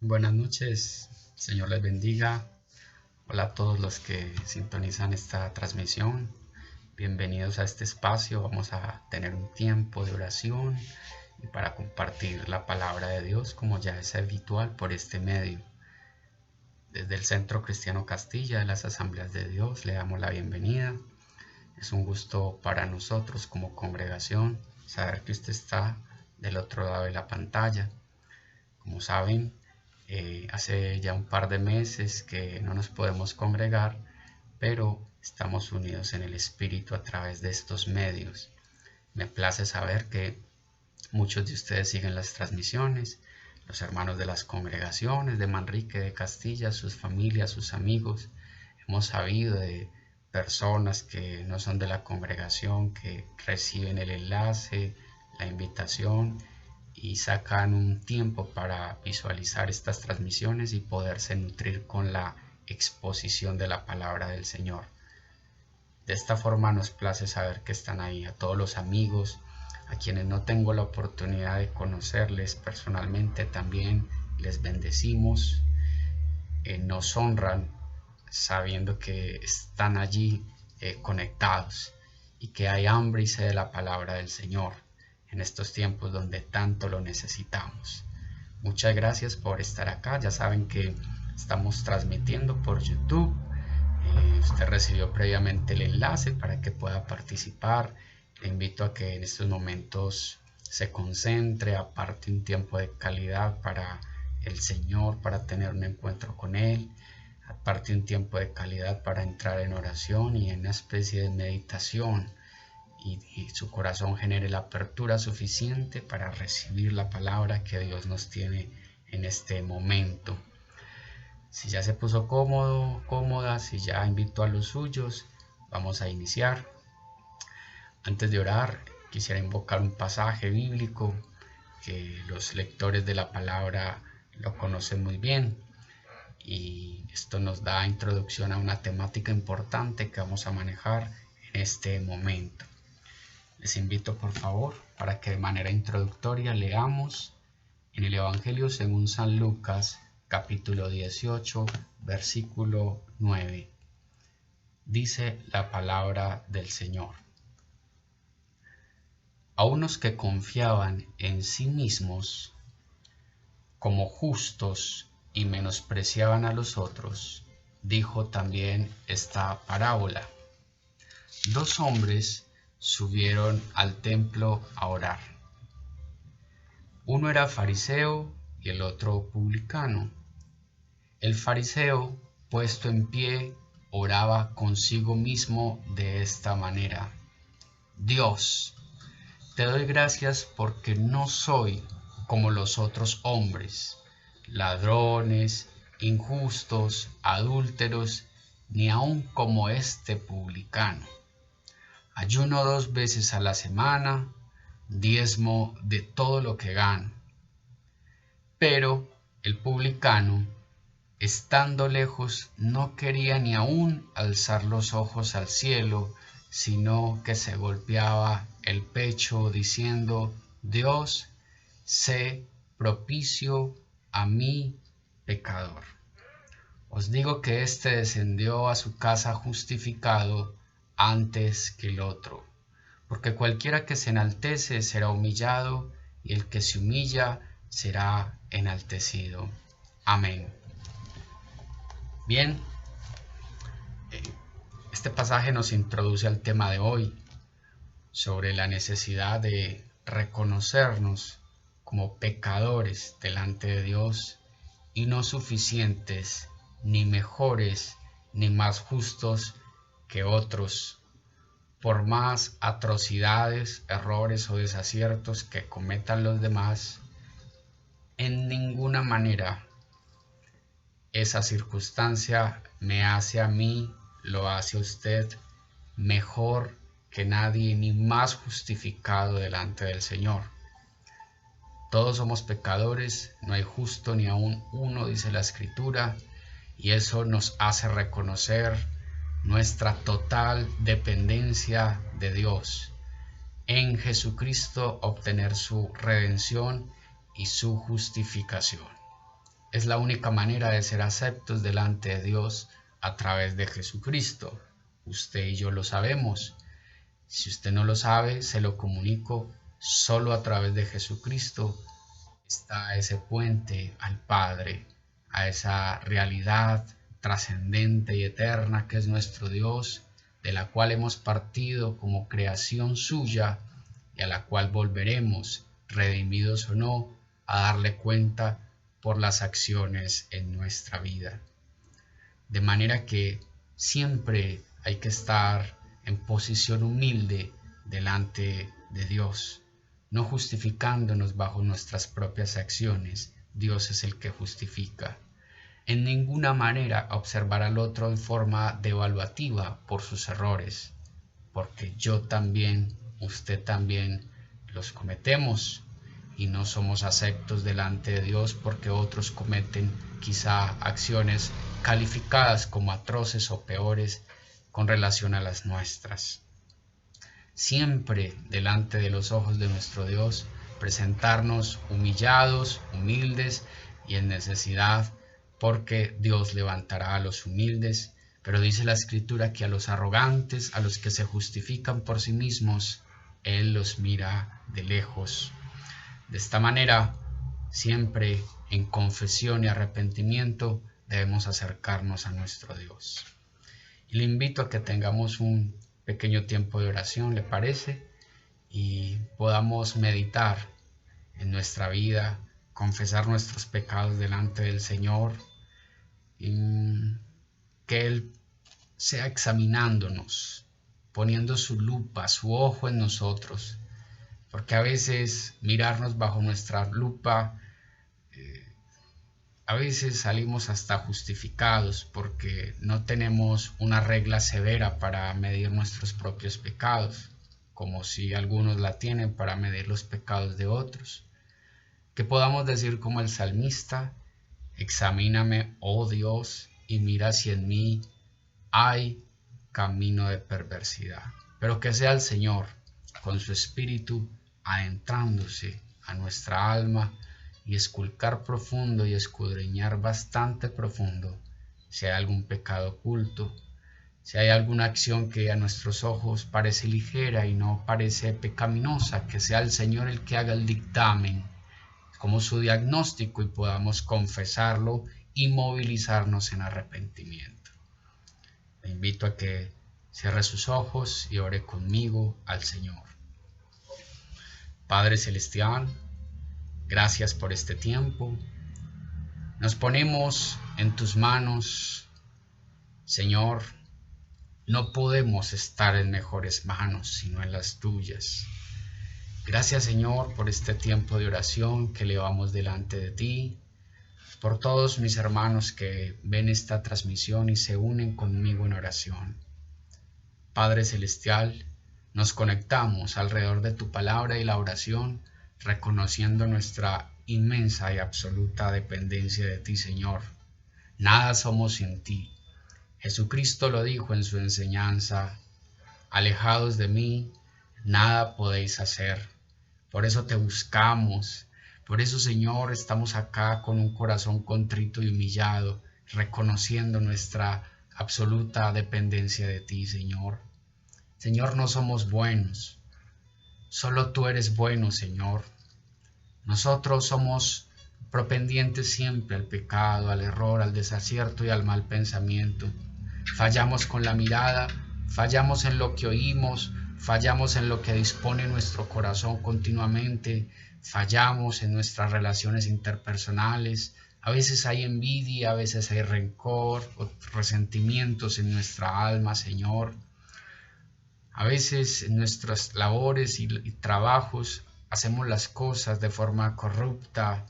Buenas noches, Señor les bendiga. Hola a todos los que sintonizan esta transmisión. Bienvenidos a este espacio. Vamos a tener un tiempo de oración y para compartir la palabra de Dios como ya es habitual por este medio. Desde el Centro Cristiano Castilla de las Asambleas de Dios le damos la bienvenida. Es un gusto para nosotros como congregación saber que usted está del otro lado de la pantalla. Como saben, hace ya un par de meses que no nos podemos congregar, pero estamos unidos en el Espíritu a través de estos medios. Me place saber que muchos de ustedes siguen las transmisiones, los hermanos de las congregaciones de Manrique, de Castilla, sus familias, sus amigos. Hemos sabido de personas que no son de la congregación, que reciben el enlace, la invitación y sacan un tiempo para visualizar estas transmisiones y poderse nutrir con la exposición de la palabra del Señor. De esta forma nos place saber que están ahí. A todos los amigos, a quienes no tengo la oportunidad de conocerles personalmente, también les bendecimos, nos honran sabiendo que están allí conectados y que hay hambre y sed de la palabra del Señor en estos tiempos donde tanto lo necesitamos. Muchas gracias por estar acá. Ya saben que estamos transmitiendo por YouTube. Usted recibió previamente el enlace para que pueda participar. Le invito a que en estos momentos se concentre, aparte un tiempo de calidad para el Señor, para tener un encuentro con Él, aparte un tiempo de calidad para entrar en oración y en una especie de meditación y su corazón genere la apertura suficiente para recibir la palabra que Dios nos tiene en este momento. Si ya se puso cómodo, cómoda, si ya invitó a los suyos, vamos a iniciar. Antes de orar, quisiera invocar un pasaje bíblico que los lectores de la palabra lo conocen muy bien y esto nos da introducción a una temática importante que vamos a manejar en este momento. Les invito por favor para que de manera introductoria leamos en el Evangelio según San Lucas capítulo 18 versículo 9. Dice la palabra del Señor: a unos que confiaban en sí mismos como justos y menospreciaban a los otros, dijo también esta parábola. Dos hombres subieron al templo a orar. Uno era fariseo y el otro publicano. El fariseo, puesto en pie, oraba consigo mismo de esta manera: Dios, te doy gracias porque no soy como los otros hombres, ladrones, injustos, adúlteros, ni aun como este publicano. Ayuno 2 veces a la semana, diezmo de todo lo que gano. Pero el publicano, estando lejos, no quería ni aun alzar los ojos al cielo, sino que se golpeaba el pecho diciendo: Dios, sé propicio a mí, pecador. Os digo que éste descendió a su casa justificado antes que el otro, porque cualquiera que se enaltece será humillado, y el que se humilla será enaltecido. Amén. Bien, este pasaje nos introduce al tema de hoy, sobre la necesidad de reconocernos como pecadores delante de Dios y no suficientes, ni mejores, ni más justos que otros, por más atrocidades, errores o desaciertos que cometan los demás. En ninguna manera esa circunstancia me hace a mí, lo hace a usted mejor que nadie ni más justificado delante del Señor. Todos somos pecadores, no hay justo ni aun uno, dice la Escritura, y eso nos hace reconocer nuestra total dependencia de Dios. En Jesucristo obtener su redención y su justificación. es la única manera de ser aceptos delante de Dios a través de Jesucristo. Usted y yo lo sabemos. Si usted no lo sabe, se lo comunico. Solo a través de Jesucristo está ese puente al Padre, a esa realidad trascendente y eterna que es nuestro Dios, de la cual hemos partido como creación suya y a la cual volveremos, redimidos o no, a darle cuenta por las acciones en nuestra vida. De manera que siempre hay que estar en posición humilde delante de Dios, no justificándonos bajo nuestras propias acciones. Dios es el que justifica. En ninguna manera observar al otro en forma devaluativa por sus errores, porque yo también, usted también los cometemos y no somos aceptos delante de Dios porque otros cometen quizá acciones calificadas como atroces o peores con relación a las nuestras. Siempre delante de los ojos de nuestro Dios, presentarnos humillados, humildes y en necesidad, porque Dios levantará a los humildes, pero dice la Escritura que a los arrogantes, a los que se justifican por sí mismos, Él los mira de lejos. De esta manera, siempre en confesión y arrepentimiento, debemos acercarnos a nuestro Dios. Y le invito a que tengamos un pequeño tiempo de oración, ¿le parece? Y podamos meditar en nuestra vida, confesar nuestros pecados delante del Señor, y que Él sea examinándonos, poniendo su lupa, su ojo en nosotros, porque a veces mirarnos bajo nuestra lupa, a veces salimos hasta justificados porque no tenemos una regla severa para medir nuestros propios pecados, como si algunos la tienen para medir los pecados de otros. Que podamos decir como el salmista: examíname, oh Dios, y mira si en mí hay camino de perversidad. Pero que sea el Señor, con su Espíritu, adentrándose a nuestra alma y esculcar profundo y escudriñar bastante profundo si hay algún pecado oculto, si hay alguna acción que a nuestros ojos parece ligera y no parece pecaminosa, que sea el Señor el que haga el dictamen como su diagnóstico y podamos confesarlo y movilizarnos en arrepentimiento. Le invito a que cierre sus ojos y ore conmigo al Señor. Padre Celestial, gracias por este tiempo. Nos ponemos en tus manos, Señor. No podemos estar en mejores manos sino en las tuyas. Gracias, Señor, por este tiempo de oración que elevamos delante de ti, por todos mis hermanos que ven esta transmisión y se unen conmigo en oración. Padre Celestial, nos conectamos alrededor de tu palabra y la oración, reconociendo nuestra inmensa y absoluta dependencia de ti, Señor. Nada somos sin ti. Jesucristo lo dijo en su enseñanza: alejados de mí, nada podéis hacer. Por eso te buscamos. Por eso, Señor, estamos acá con un corazón contrito y humillado, reconociendo nuestra absoluta dependencia de ti, Señor. Señor, no somos buenos. Solo tú eres bueno, Señor. Nosotros somos propendientes siempre al pecado, al error, al desacierto y al mal pensamiento. Fallamos con la mirada, fallamos en lo que oímos, fallamos en lo que dispone nuestro corazón continuamente, fallamos en nuestras relaciones interpersonales. A veces hay envidia, a veces hay rencor o resentimientos en nuestra alma, Señor. A veces en nuestras labores y trabajos hacemos las cosas de forma corrupta,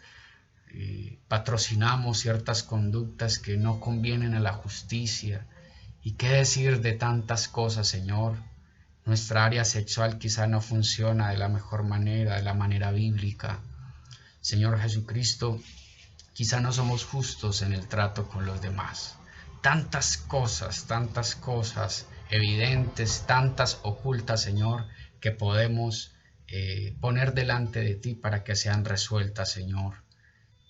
patrocinamos ciertas conductas que no convienen a la justicia. ¿Y qué decir de tantas cosas, Señor? Nuestra área sexual quizá no funciona de la mejor manera, de la manera bíblica. Señor Jesucristo, quizá no somos justos en el trato con los demás. Tantas cosas evidentes, tantas ocultas, Señor, que podemos poner delante de ti para que sean resueltas, Señor.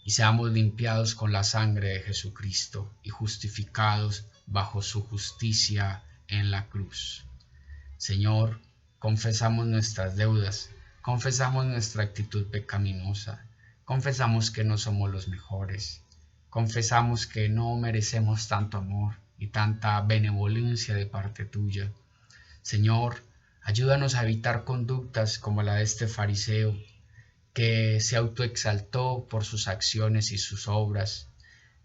y seamos limpiados con la sangre de Jesucristo y justificados bajo su justicia en la cruz. Señor, confesamos nuestras deudas, confesamos nuestra actitud pecaminosa, confesamos que no somos los mejores, confesamos que no merecemos tanto amor y tanta benevolencia de parte tuya. Señor, ayúdanos a evitar conductas como la de este fariseo, que se autoexaltó por sus acciones y sus obras,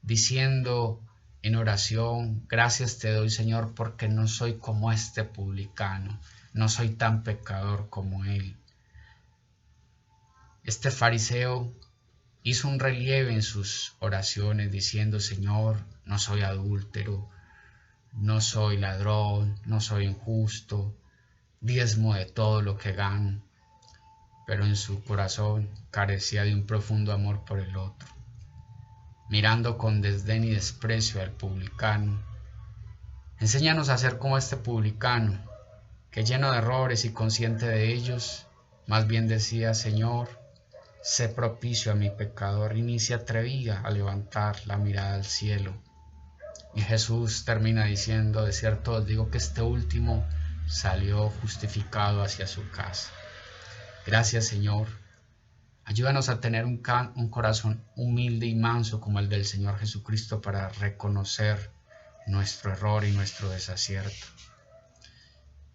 diciendo en oración: gracias te doy, Señor, porque no soy como este publicano, no soy tan pecador como él. Este fariseo hizo un relieve en sus oraciones diciendo: Señor, no soy adúltero, no soy ladrón, no soy injusto, diezmo de todo lo que gano. Pero en su corazón carecía de un profundo amor por el otro. Mirando con desdén y desprecio al publicano, enséñanos a ser como este publicano, que lleno de errores y consciente de ellos, más bien decía: Señor, sé propicio a mi pecador, y ni se atrevía a levantar la mirada al cielo. Y Jesús termina diciendo: de cierto os digo que este último salió justificado hacia su casa. Gracias, Señor. Ayúdanos a tener un corazón humilde y manso como el del Señor Jesucristo para reconocer nuestro error y nuestro desacierto.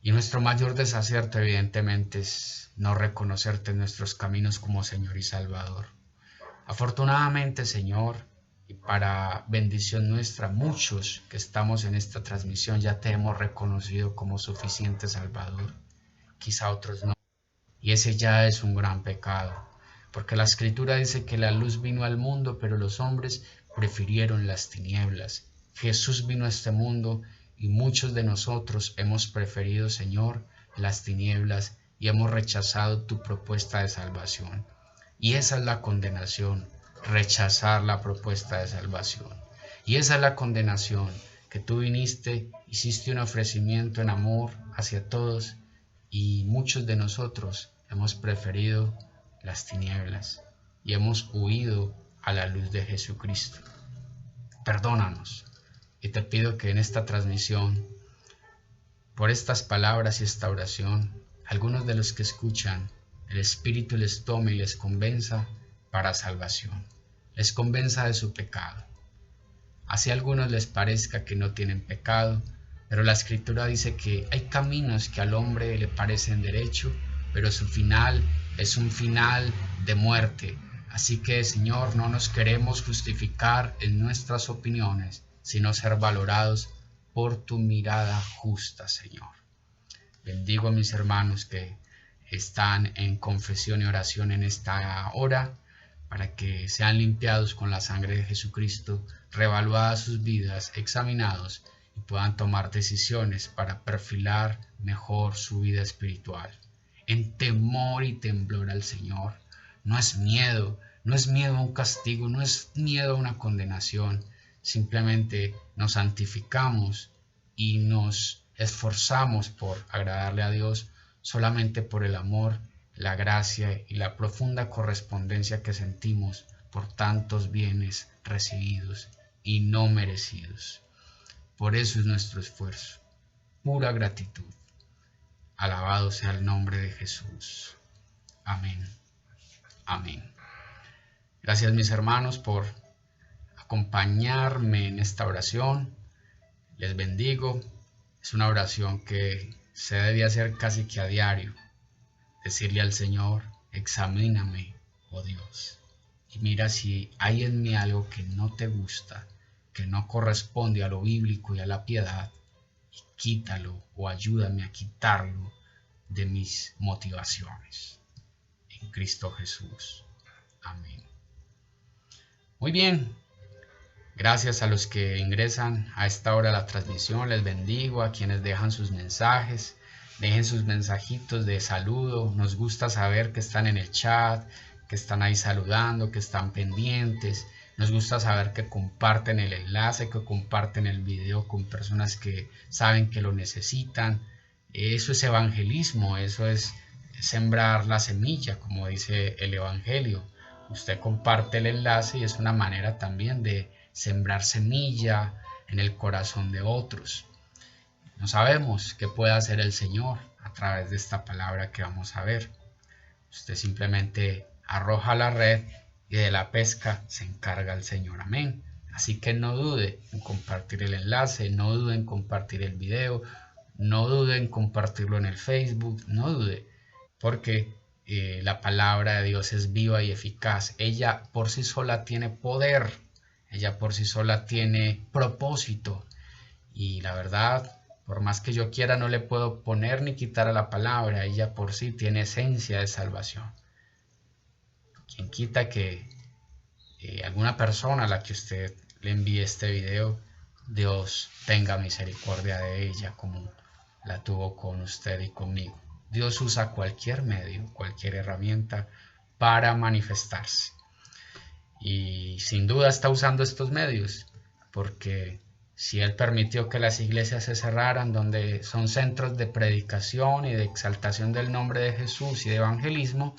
Y nuestro mayor desacierto, evidentemente, es no reconocerte en nuestros caminos como Señor y Salvador. Afortunadamente, Señor, y para bendición nuestra, muchos que estamos en esta transmisión ya te hemos reconocido como suficiente Salvador. Quizá otros no. Y ese ya es un gran pecado, porque la Escritura dice que la luz vino al mundo, pero los hombres prefirieron las tinieblas. Jesús vino a este mundo y muchos de nosotros hemos preferido, Señor, las tinieblas y hemos rechazado tu propuesta de salvación. Y esa es la condenación, rechazar la propuesta de salvación. Y esa es la condenación, que tú viniste, hiciste un ofrecimiento en amor hacia todos y muchos de nosotros hemos preferido las tinieblas y hemos huido a la luz de Jesucristo. Perdónanos y te pido que en esta transmisión, por estas palabras y esta oración, algunos de los que escuchan, el Espíritu les tome y les convenza para salvación, les convenza de su pecado. Así a algunos les parezca que no tienen pecado, pero la Escritura dice que hay caminos que al hombre le parecen derecho, pero su final es un final de muerte. Así que, Señor, no nos queremos justificar en nuestras opiniones, sino ser valorados por tu mirada justa, Señor. Bendigo a mis hermanos que están en confesión y oración en esta hora, para que sean limpiados con la sangre de Jesucristo, reevaluadas sus vidas, examinados y puedan tomar decisiones para perfilar mejor su vida espiritual. En temor y temblor al Señor. No es miedo a un castigo, no es miedo a una condenación. Simplemente nos santificamos y nos esforzamos por agradarle a Dios solamente por el amor, la gracia y la profunda correspondencia que sentimos por tantos bienes recibidos y no merecidos. Por eso es nuestro esfuerzo, pura gratitud. Alabado sea el nombre de Jesús. Amén. Amén. Gracias, mis hermanos, por acompañarme en esta oración. Les bendigo. Es una oración que se debe hacer casi que a diario. Decirle al Señor: examíname, oh Dios, y mira si hay en mí algo que no te gusta, que no corresponde a lo bíblico y a la piedad, y quítalo o ayúdame a quitarlo de mis motivaciones. En Cristo Jesús. Amén. Muy bien. Gracias a los que ingresan a esta hora a la transmisión. Les bendigo. A quienes dejan sus mensajes. Dejen sus mensajitos de saludo. Nos gusta saber que están en el chat, que están ahí saludando, que están pendientes. Nos gusta saber que comparten el enlace, que comparten el video con personas que saben que lo necesitan. Eso es evangelismo, eso es sembrar la semilla, como dice el Evangelio. Usted comparte el enlace y es una manera también de sembrar semilla en el corazón de otros. No sabemos qué puede hacer el Señor a través de esta palabra que vamos a ver. Usted simplemente arroja la red y de la pesca se encarga el Señor. Amén. Así que no dude en compartir el enlace, no dude en compartir el video, no dude en compartirlo en el Facebook, no dude, porque la palabra de Dios es viva y eficaz. Ella por sí sola tiene poder, ella por sí sola tiene propósito. Y la verdad, por más que yo quiera, no le puedo poner ni quitar a la palabra. Ella por sí tiene esencia de salvación. Quien quita que alguna persona a la que usted le envíe este video, Dios tenga misericordia de ella como la tuvo con usted y conmigo. Dios usa cualquier medio, cualquier herramienta para manifestarse. Y sin duda está usando estos medios, porque si Él permitió que las iglesias se cerraran, donde son centros de predicación y de exaltación del nombre de Jesús y de evangelismo,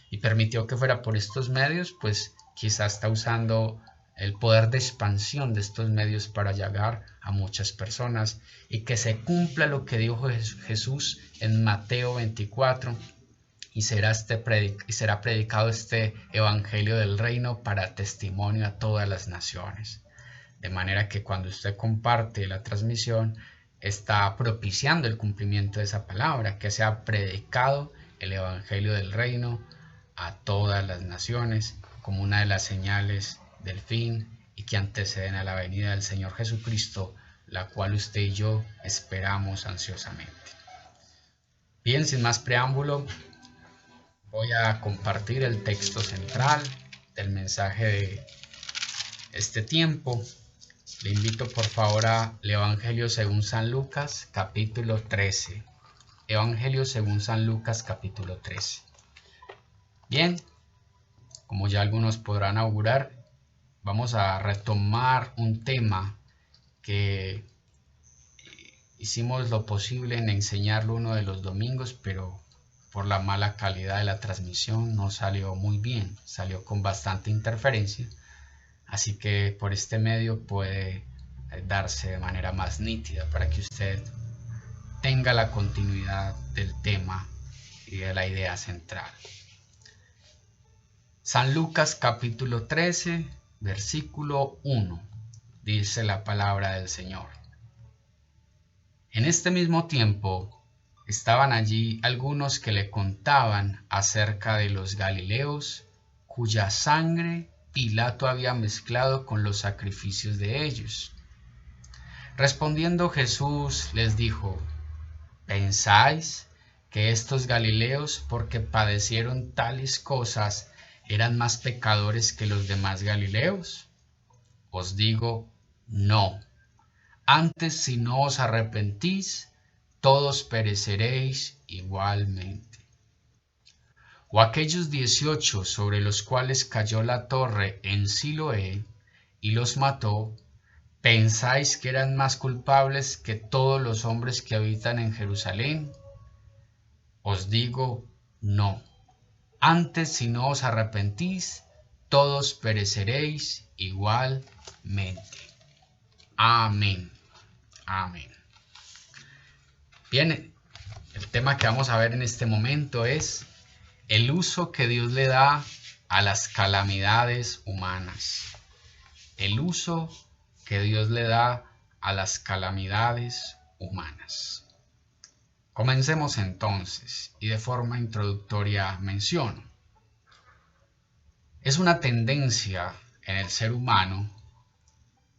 y permitió que fuera por estos medios, pues quizá está usando el poder de expansión de estos medios para llegar a muchas personas y que se cumpla lo que dijo Jesús en Mateo 24, y será predicado este evangelio del reino para testimonio a todas las naciones. De manera que cuando usted comparte la transmisión, está propiciando el cumplimiento de esa palabra, que sea predicado el evangelio del reino a todas las naciones como una de las señales del fin y que anteceden a la venida del Señor Jesucristo, la cual usted y yo esperamos ansiosamente. Bien, sin más preámbulo, voy a compartir el texto central del mensaje de este tiempo. Le invito por favor al Evangelio según San Lucas, capítulo 13. Evangelio según San Lucas, capítulo 13. Bien, como ya algunos podrán augurar, vamos a retomar un tema que hicimos lo posible en enseñarlo uno de los domingos, pero por la mala calidad de la transmisión no salió muy bien, salió con bastante interferencia. Así que por este medio puede darse de manera más nítida para que usted tenga la continuidad del tema y de la idea central. San Lucas capítulo 13, versículo 1, dice la palabra del Señor. En este mismo tiempo estaban allí algunos que le contaban acerca de los Galileos, cuya sangre Pilato había mezclado con los sacrificios de ellos. Respondiendo Jesús les dijo: ¿pensáis que estos Galileos, porque padecieron tales cosas, eran más pecadores que los demás Galileos? Os digo, no. Antes, si no os arrepentís, todos pereceréis igualmente. O aquellos 18 sobre los cuales cayó la torre en Siloé y los mató, ¿pensáis que eran más culpables que todos los hombres que habitan en Jerusalén? Os digo, no. Antes, si no os arrepentís, todos pereceréis igualmente. Amén. Amén. Bien, el tema que vamos a ver en este momento es el uso que Dios le da a las calamidades humanas. El uso que Dios le da a las calamidades humanas. Comencemos entonces, y de forma introductoria menciono. Es una tendencia en el ser humano,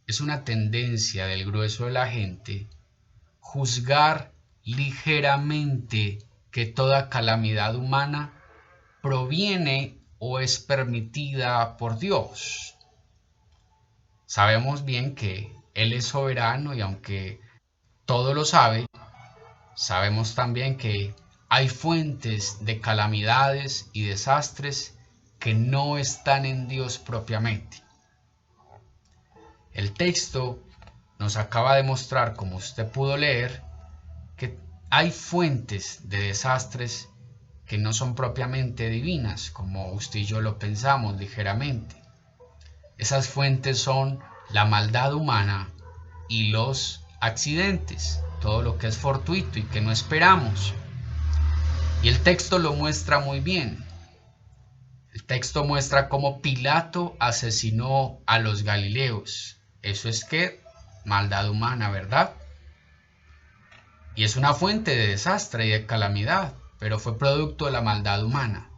es una tendencia del grueso de la gente juzgar ligeramente que toda calamidad humana proviene o es permitida por Dios. Sabemos bien que Él es soberano y aunque todo lo sabe, sabemos también que hay fuentes de calamidades y desastres que no están en Dios propiamente. El texto nos acaba de mostrar, como usted pudo leer, que hay fuentes de desastres que no son propiamente divinas, como usted y yo lo pensamos ligeramente. Esas fuentes son la maldad humana y los accidentes, todo lo que es fortuito y que no esperamos. Y el texto lo muestra muy bien. El texto muestra cómo Pilato asesinó a los galileos. Eso es que maldad humana, ¿verdad? Y es una fuente de desastre y de calamidad, pero fue producto de la maldad humana.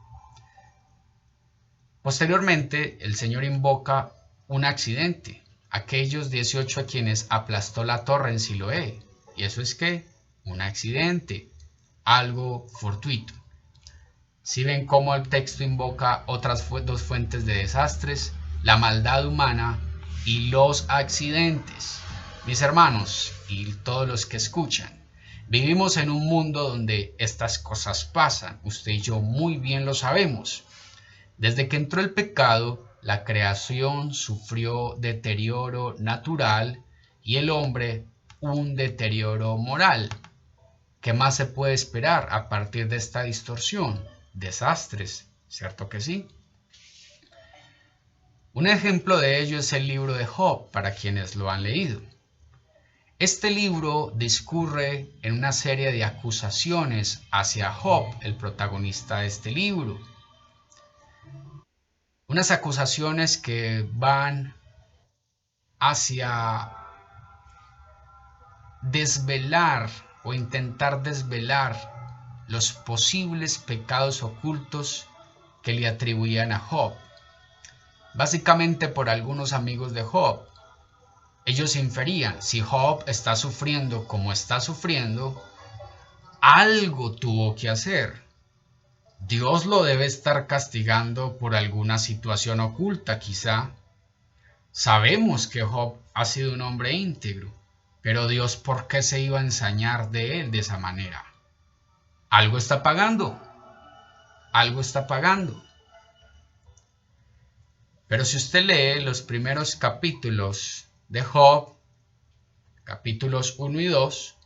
Posteriormente, el Señor invoca un accidente, aquellos 18 a quienes aplastó la torre en Siloé. Y eso es que un accidente, algo fortuito. Si ven cómo el texto invoca otras dos fuentes de desastres, la maldad humana y los accidentes. Mis hermanos y todos los que escuchan, vivimos en un mundo donde estas cosas pasan. Usted y yo muy bien lo sabemos. Desde que entró el pecado, la creación sufrió deterioro natural y el hombre un deterioro moral. ¿Qué más se puede esperar a partir de esta distorsión? Desastres, ¿cierto que sí? Un ejemplo de ello es el libro de Job, para quienes lo han leído. Este libro discurre en una serie de acusaciones hacia Job, el protagonista de este libro. Unas acusaciones que van hacia desvelar o intentar desvelar los posibles pecados ocultos que le atribuían a Job. Básicamente por algunos amigos de Job. Ellos inferían, si Job está sufriendo como está sufriendo, algo tuvo que hacer. Dios lo debe estar castigando por alguna situación oculta, quizá. Sabemos que Job ha sido un hombre íntegro, pero Dios, ¿por qué se iba a ensañar de él de esa manera? Algo está pagando. Algo está pagando. Pero si usted lee los primeros capítulos de Job, capítulos 1 y 2,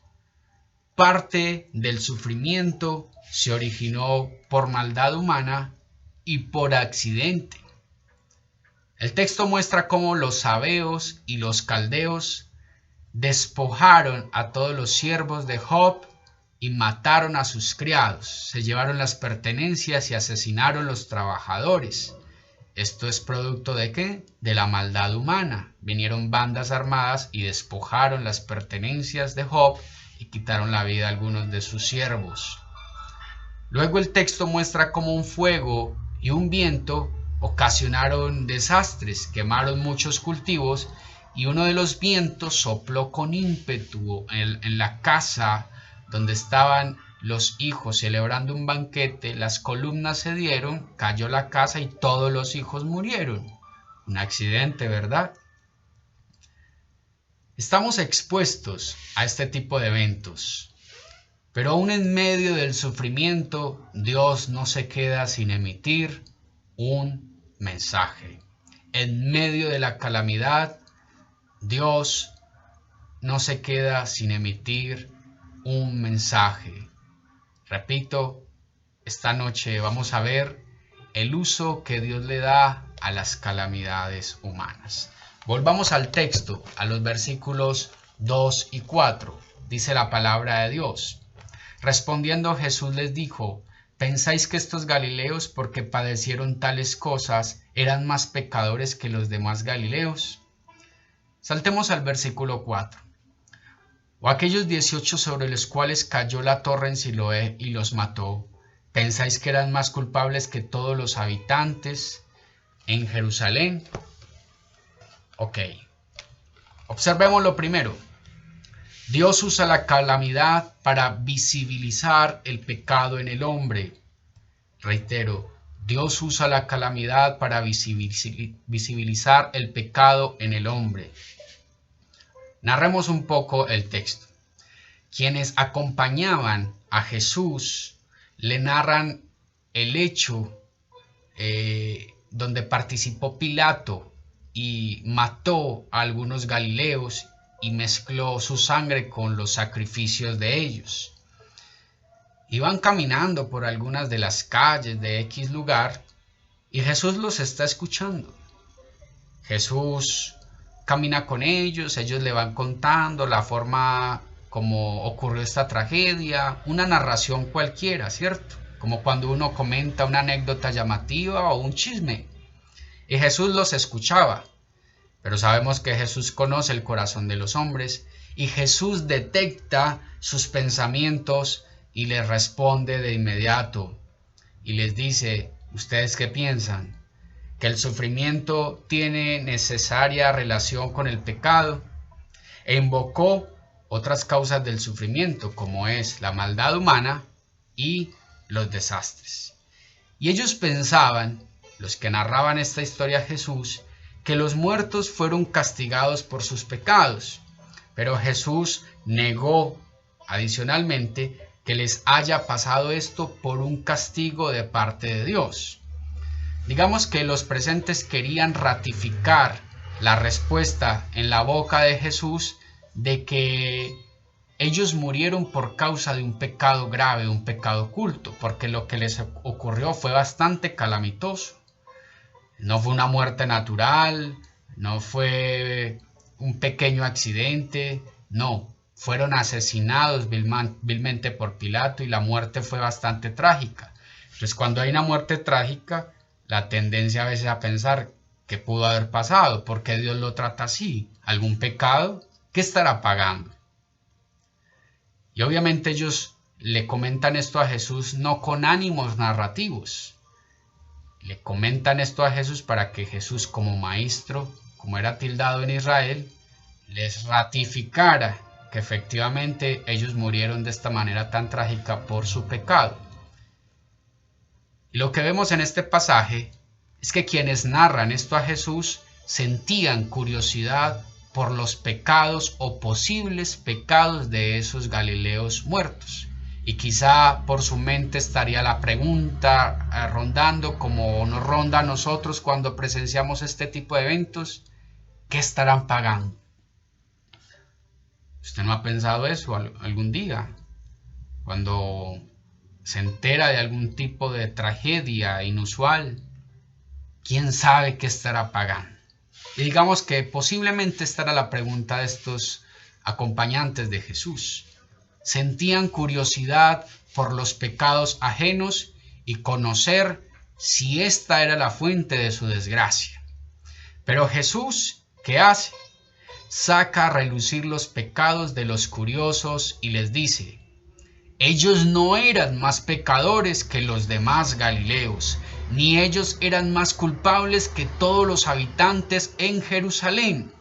parte del sufrimiento se originó por maldad humana y por accidente. El texto muestra cómo los sabeos y los caldeos despojaron a todos los siervos de Job y mataron a sus criados, se llevaron las pertenencias y asesinaron los trabajadores. ¿Esto es producto de qué? De la maldad humana. Vinieron bandas armadas y despojaron las pertenencias de Job y quitaron la vida a algunos de sus siervos. Luego el texto muestra cómo un fuego y un viento ocasionaron desastres, quemaron muchos cultivos y uno de los vientos sopló con ímpetu en la casa donde estaban los hijos celebrando un banquete, las columnas se dieron, cayó la casa y todos los hijos murieron. Un accidente, ¿verdad? Estamos expuestos a este tipo de eventos, pero aún en medio del sufrimiento, Dios no se queda sin emitir un mensaje. En medio de la calamidad, Dios no se queda sin emitir un mensaje. Repito, esta noche vamos a ver el uso que Dios le da a las calamidades humanas. Volvamos al texto, a los versículos 2 y 4. Dice la palabra de Dios. Respondiendo Jesús les dijo: ¿pensáis que estos galileos, porque padecieron tales cosas, eran más pecadores que los demás galileos? Saltemos al versículo 4. O aquellos 18 sobre los cuales cayó la torre en Siloé y los mató, ¿pensáis que eran más culpables que todos los habitantes en Jerusalén? Ok. Observemos lo primero. Dios usa la calamidad para visibilizar el pecado en el hombre. Reitero, Dios usa la calamidad para visibilizar el pecado en el hombre. Narremos un poco el texto. Quienes acompañaban a Jesús le narran el hecho donde participó Pilato y mató a algunos galileos y mezcló su sangre con los sacrificios de ellos. Iban caminando por algunas de las calles de X lugar y Jesús los está escuchando. Jesús camina con ellos le van contando la forma como ocurrió esta tragedia, una narración cualquiera, ¿cierto? Como cuando uno comenta una anécdota llamativa o un chisme. Y Jesús los escuchaba, pero sabemos que Jesús conoce el corazón de los hombres y Jesús detecta sus pensamientos y les responde de inmediato y les dice: ¿ustedes qué piensan? ¿Que el sufrimiento tiene necesaria relación con el pecado? E invocó otras causas del sufrimiento, como es la maldad humana y los desastres. Y ellos pensaban, los que narraban esta historia a Jesús, que los muertos fueron castigados por sus pecados, pero Jesús negó adicionalmente que les haya pasado esto por un castigo de parte de Dios. Digamos que los presentes querían ratificar la respuesta en la boca de Jesús de que ellos murieron por causa de un pecado grave, un pecado oculto, porque lo que les ocurrió fue bastante calamitoso. No fue una muerte natural, no fue un pequeño accidente, no, fueron asesinados vilmente por Pilato y la muerte fue bastante trágica. Entonces, cuando hay una muerte trágica, la tendencia a veces a pensar qué pudo haber pasado, por qué Dios lo trata así, algún pecado, ¿qué estará pagando? Y obviamente ellos le comentan esto a Jesús no con ánimos narrativos. Le comentan esto a Jesús para que Jesús, como maestro, como era tildado en Israel, les ratificara que efectivamente ellos murieron de esta manera tan trágica por su pecado. Y lo que vemos en este pasaje es que quienes narran esto a Jesús sentían curiosidad por los pecados o posibles pecados de esos galileos muertos. Y quizá por su mente estaría la pregunta rondando, como nos ronda a nosotros cuando presenciamos este tipo de eventos: ¿qué estarán pagando? ¿Usted no ha pensado eso algún día? Cuando se entera de algún tipo de tragedia inusual, ¿quién sabe qué estará pagando? Y digamos que posiblemente esta era la pregunta de estos acompañantes de Jesús. Sentían curiosidad por los pecados ajenos y conocer si esta era la fuente de su desgracia. Pero Jesús, ¿qué hace? Saca a relucir los pecados de los curiosos y les dice: ellos no eran más pecadores que los demás galileos, ni ellos eran más culpables que todos los habitantes en Jerusalén.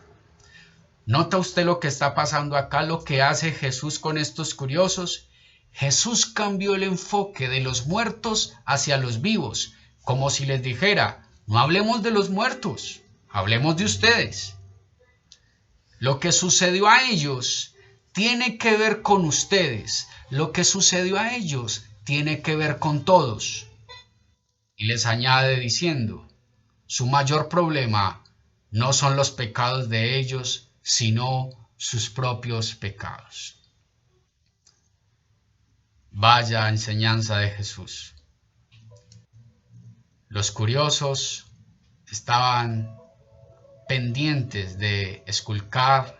¿Nota usted lo que está pasando acá, lo que hace Jesús con estos curiosos? Jesús cambió el enfoque de los muertos hacia los vivos, como si les dijera: no hablemos de los muertos, hablemos de ustedes. Lo que sucedió a ellos tiene que ver con ustedes, lo que sucedió a ellos tiene que ver con todos. Y les añade diciendo: su mayor problema no son los pecados de ellos, sino sus propios pecados. Vaya enseñanza de Jesús. Los curiosos estaban pendientes de esculcar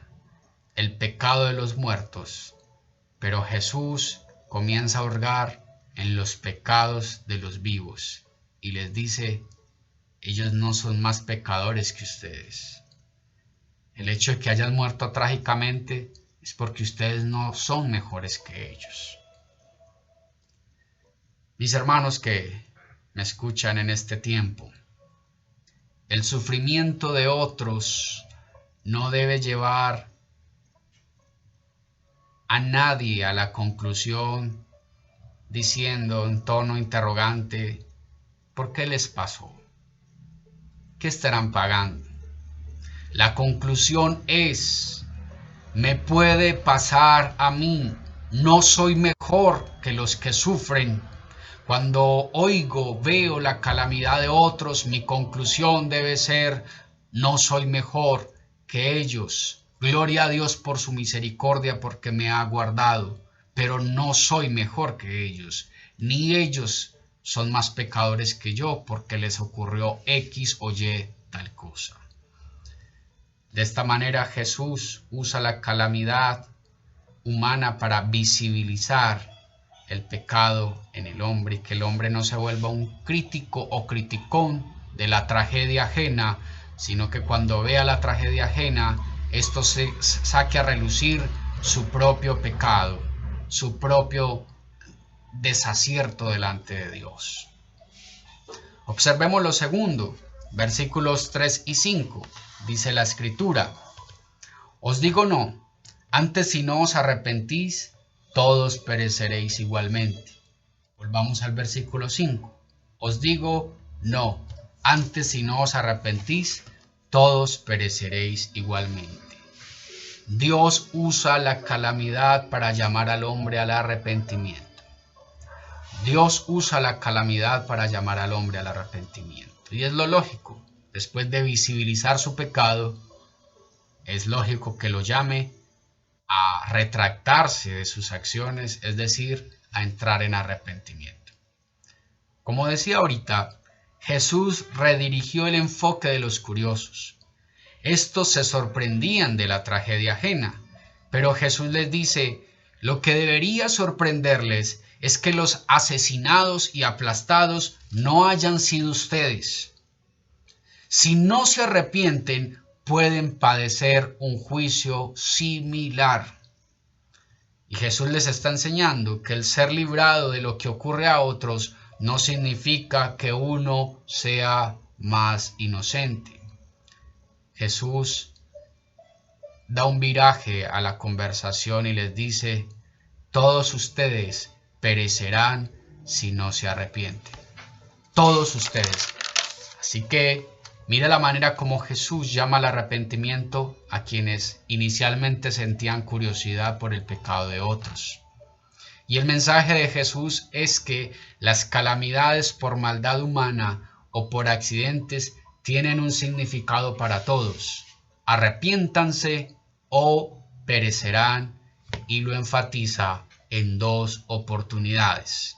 el pecado de los muertos, pero Jesús comienza a hurgar en los pecados de los vivos y les dice: ellos no son más pecadores que ustedes. El hecho de que hayan muerto trágicamente es porque ustedes no son mejores que ellos. Mis hermanos que me escuchan en este tiempo, el sufrimiento de otros no debe llevar a nadie a la conclusión diciendo en tono interrogante: ¿por qué les pasó? ¿Qué estarán pagando? La conclusión es: me puede pasar a mí, no soy mejor que los que sufren. Cuando veo la calamidad de otros, mi conclusión debe ser: no soy mejor que ellos. Gloria a Dios por su misericordia, porque me ha guardado. pero no soy mejor que ellos, ni ellos son más pecadores que yo porque les ocurrió X o Y tal cosa. De esta manera Jesús usa la calamidad humana para visibilizar el pecado en el hombre y que el hombre no se vuelva un crítico o criticón de la tragedia ajena, sino que cuando vea la tragedia ajena, esto se saque a relucir su propio pecado, su propio desacierto delante de Dios. Observemos lo segundo, versículos 3 y 5, dice la Escritura: os digo no, antes si no os arrepentís, todos pereceréis igualmente. Volvamos al versículo 5. Os digo no, antes si no os arrepentís, todos pereceréis igualmente. Dios usa la calamidad para llamar al hombre al arrepentimiento. Dios usa la calamidad para llamar al hombre al arrepentimiento. Y es lo lógico. Después de visibilizar su pecado, es lógico que lo llame a retractarse de sus acciones, es decir, a entrar en arrepentimiento. Como decía ahorita, Jesús redirigió el enfoque de los curiosos. Estos se sorprendían de la tragedia ajena, pero Jesús les dice: lo que debería sorprenderles es que los asesinados y aplastados no hayan sido ustedes. Si no se arrepienten, pueden padecer un juicio similar. Y Jesús les está enseñando que el ser librado de lo que ocurre a otros no significa que uno sea más inocente. Jesús da un viraje a la conversación y les dice: todos ustedes perecerán si no se arrepienten. Todos ustedes. Así que mira la manera como Jesús llama al arrepentimiento a quienes inicialmente sentían curiosidad por el pecado de otros. Y el mensaje de Jesús es que las calamidades por maldad humana o por accidentes tienen un significado para todos. Arrepiéntanse o perecerán, y lo enfatiza en dos oportunidades.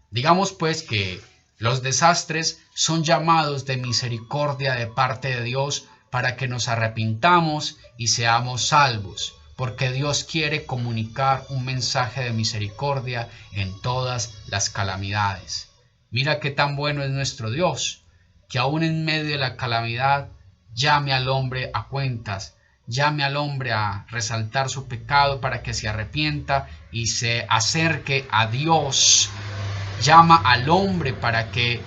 Digamos pues que los desastres son llamados de misericordia de parte de Dios para que nos arrepintamos y seamos salvos, porque Dios quiere comunicar un mensaje de misericordia en todas las calamidades. Mira qué tan bueno es nuestro Dios, que aún en medio de la calamidad llame al hombre a cuentas, llame al hombre a resaltar su pecado para que se arrepienta y se acerque a Dios. Llama al hombre para que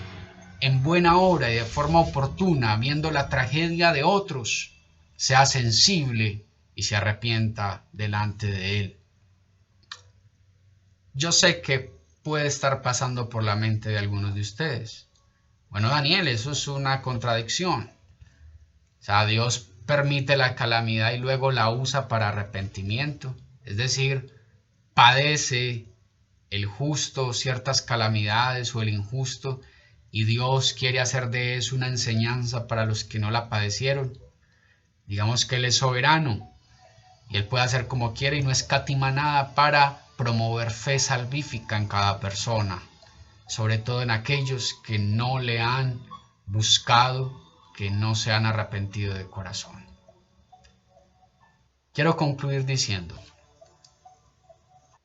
en buena hora y de forma oportuna, viendo la tragedia de otros, sea sensible y se arrepienta delante de él. Yo sé que puede estar pasando por la mente de algunos de ustedes: bueno, Daniel, eso es una contradicción. O sea, Dios permite la calamidad y luego la usa para arrepentimiento. Es decir, padece el justo ciertas calamidades o el injusto, y Dios quiere hacer de eso una enseñanza para los que no la padecieron. Digamos que Él es soberano y Él puede hacer como quiere y no escatima nada para promover fe salvífica en cada persona, sobre todo en aquellos que no le han buscado, que no se han arrepentido de corazón. Quiero concluir diciendo: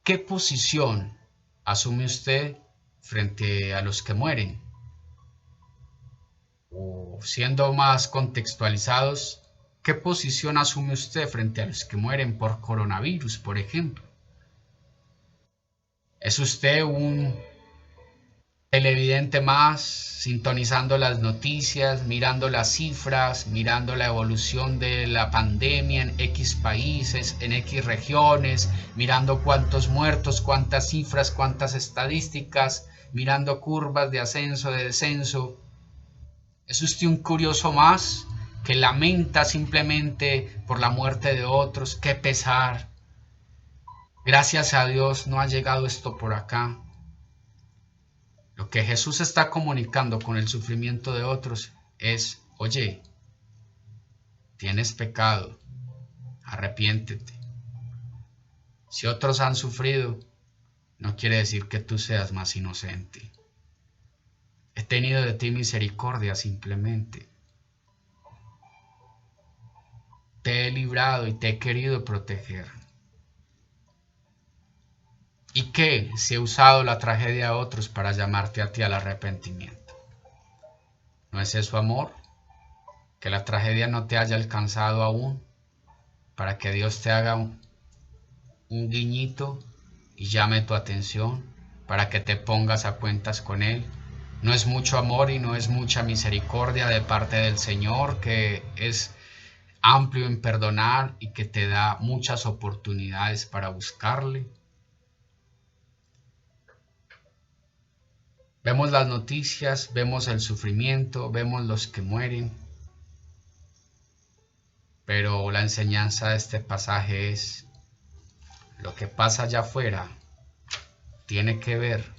¿qué posición asume usted frente a los que mueren? O siendo más contextualizados, ¿qué posición asume usted frente a los que mueren por coronavirus, por ejemplo? ¿Es usted un televidente más, sintonizando las noticias, mirando las cifras, mirando la evolución de la pandemia en X países, en X regiones, mirando cuántos muertos, cuántas cifras, cuántas estadísticas, mirando curvas de ascenso, de descenso? ¿Es usted un curioso más que lamenta simplemente por la muerte de otros? ¡Qué pesar! Gracias a Dios no ha llegado esto por acá. Lo que Jesús está comunicando con el sufrimiento de otros es: oye, tienes pecado, arrepiéntete. Si otros han sufrido, no quiere decir que tú seas más inocente. He tenido de ti misericordia simplemente. Te he librado y te he querido proteger. ¿Y qué si he usado la tragedia de otros para llamarte a ti al arrepentimiento? ¿No es eso amor? Que la tragedia no te haya alcanzado aún, para que Dios te haga un guiñito y llame tu atención, para que te pongas a cuentas con Él. No es mucho amor y no es mucha misericordia de parte del Señor, que es amplio en perdonar y que te da muchas oportunidades para buscarle. Vemos las noticias, vemos el sufrimiento, vemos los que mueren, pero la enseñanza de este pasaje es: lo que pasa allá afuera tiene que ver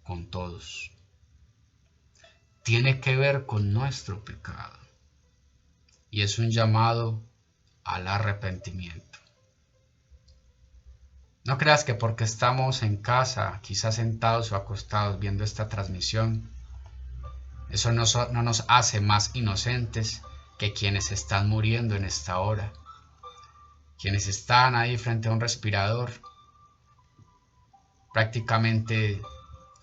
con todos, tiene que ver con nuestro pecado, y es un llamado al arrepentimiento. No creas que porque estamos en casa, quizás sentados o acostados viendo esta transmisión, eso no nos hace más inocentes que quienes están muriendo en esta hora, quienes están ahí frente a un respirador, prácticamente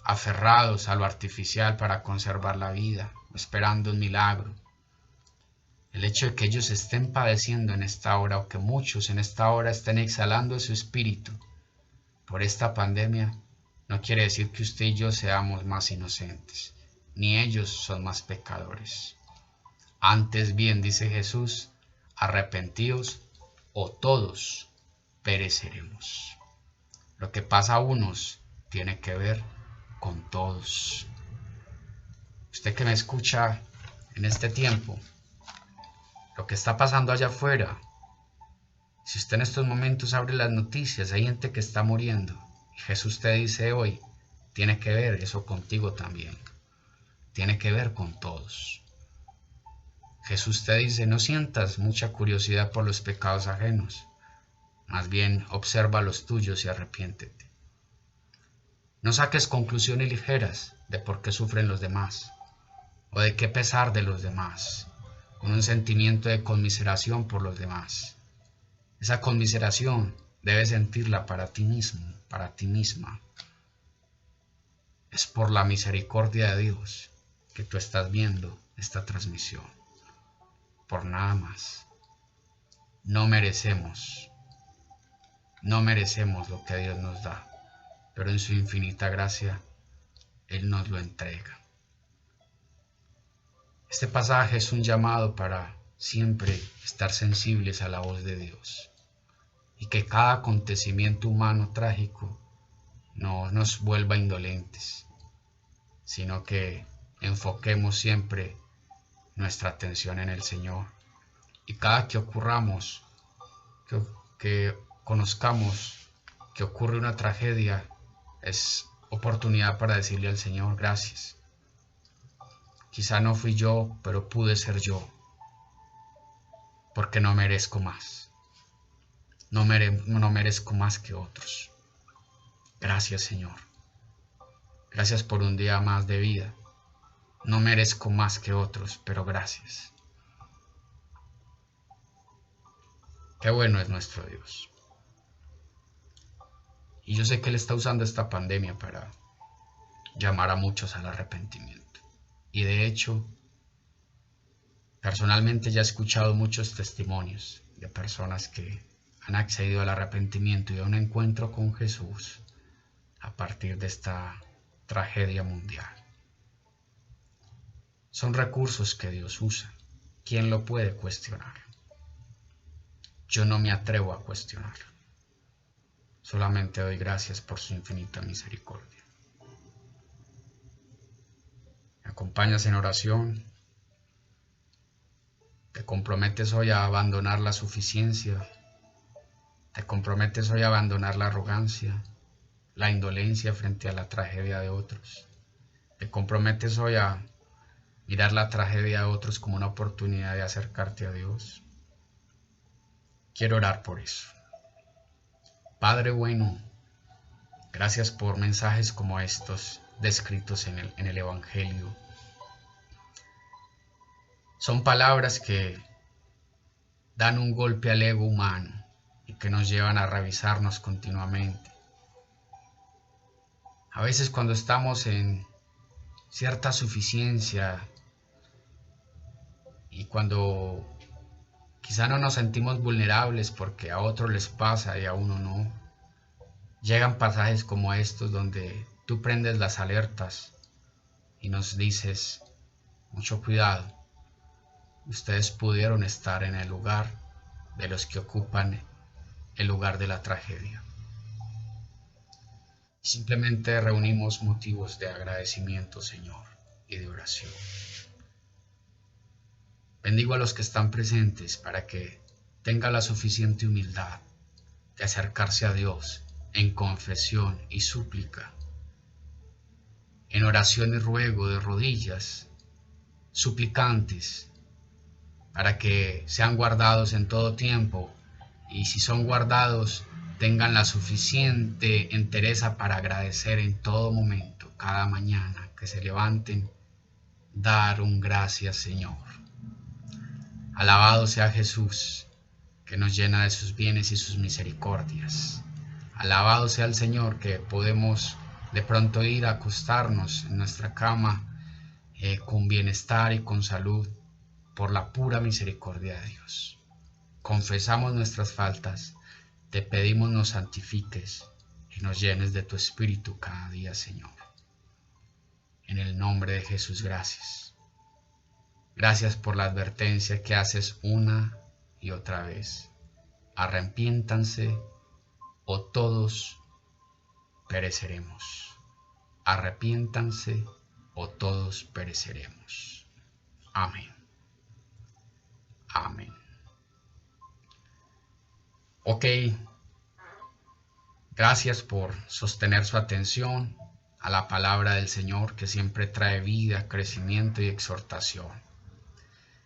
aferrados a lo artificial para conservar la vida, esperando un milagro. El hecho de que ellos estén padeciendo en esta hora, o que muchos en esta hora estén exhalando su espíritu por esta pandemia, no quiere decir que usted y yo seamos más inocentes, ni ellos son más pecadores. Antes bien, dice Jesús, arrepentíos o todos pereceremos. Lo que pasa a unos tiene que ver con todos. Usted que me escucha en este tiempo, lo que está pasando allá afuera, si usted en estos momentos abre las noticias, hay gente que está muriendo, y Jesús te dice hoy, tiene que ver eso contigo también, tiene que ver con todos. Jesús te dice, no sientas mucha curiosidad por los pecados ajenos, más bien observa los tuyos y arrepiéntete. No saques conclusiones ligeras de por qué sufren los demás, o de qué pesar de los demás, con un sentimiento de conmiseración por los demás. Esa conmiseración debes sentirla para ti mismo, para ti misma. Es por la misericordia de Dios que tú estás viendo esta transmisión. Por nada más. No merecemos lo que Dios nos da, pero en su infinita gracia Él nos lo entrega. Este pasaje es un llamado para siempre estar sensibles a la voz de Dios, y que cada acontecimiento humano trágico no nos vuelva indolentes, sino que enfoquemos siempre nuestra atención en el Señor, y cada que que conozcamos que ocurre una tragedia, es oportunidad para decirle al Señor gracias. Quizá no fui yo, pero pude ser yo, porque no merezco más. No merezco más que otros. Gracias, Señor. Gracias por un día más de vida. No merezco más que otros, pero gracias. Qué bueno es nuestro Dios. Y yo sé que Él está usando esta pandemia para llamar a muchos al arrepentimiento. Y de hecho, personalmente ya he escuchado muchos testimonios de personas que han accedido al arrepentimiento y a un encuentro con Jesús a partir de esta tragedia mundial. Son recursos que Dios usa. ¿Quién lo puede cuestionar? Yo no me atrevo a cuestionarlo. Solamente doy gracias por su infinita misericordia. ¿Me acompañas en oración? ¿Te comprometes hoy a abandonar la suficiencia? ¿Te comprometes hoy a abandonar la arrogancia, la indolencia frente a la tragedia de otros? ¿Te comprometes hoy a mirar la tragedia de otros como una oportunidad de acercarte a Dios? Quiero orar por eso. Padre bueno, Gracias por mensajes como estos descritos en el Evangelio. Son palabras que dan un golpe al ego humano y que nos llevan a revisarnos continuamente. A veces cuando estamos en cierta suficiencia y cuando quizá no nos sentimos vulnerables porque a otros les pasa y a uno no, llegan pasajes como estos donde tú prendes las alertas y nos dices, mucho cuidado, ustedes pudieron estar en el lugar de los que ocupan el lugar de la tragedia. Simplemente reunimos motivos de agradecimiento, Señor, y de oración. Bendigo a los que están presentes para que tengan la suficiente humildad de acercarse a Dios en confesión y súplica, en oración y ruego de rodillas, suplicantes, para que sean guardados en todo tiempo y si son guardados tengan la suficiente entereza para agradecer en todo momento, cada mañana que se levanten, dar un gracias, Señor. Alabado sea Jesús, que nos llena de sus bienes y sus misericordias. Alabado sea el Señor, que podemos de pronto ir a acostarnos en nuestra cama con bienestar y con salud por la pura misericordia de Dios. Confesamos nuestras faltas, te pedimos nos santifiques y nos llenes de tu Espíritu cada día, Señor. En el nombre de Jesús, gracias. Gracias por la advertencia que haces una y otra vez. Arrepiéntanse o todos pereceremos. Arrepiéntanse o todos pereceremos. Amén. Amén. Ok, gracias por sostener su atención a la palabra del Señor que siempre trae vida, crecimiento y exhortación.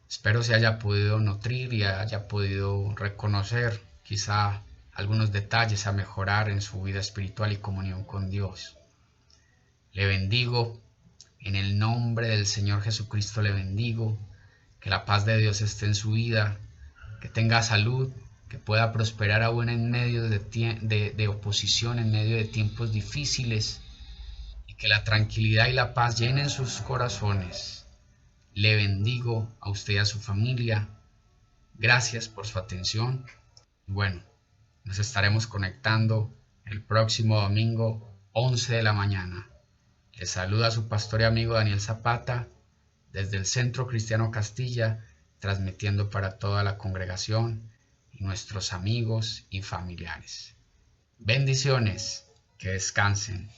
Espero se haya podido nutrir y haya podido reconocer quizá algunos detalles a mejorar en su vida espiritual y comunión con Dios. Le bendigo, en el nombre del Señor Jesucristo le bendigo, que la paz de Dios esté en su vida, que tenga salud, que pueda prosperar aún en medio de oposición, en medio de tiempos difíciles, y que la tranquilidad y la paz llenen sus corazones. Le bendigo a usted y a su familia. Gracias por su atención. Bueno, nos estaremos conectando el próximo domingo, 11 de la mañana. Les saluda su pastor y amigo Daniel Zapata, desde el Centro Cristiano Castilla, transmitiendo para toda la congregación y nuestros amigos y familiares. Bendiciones, que descansen.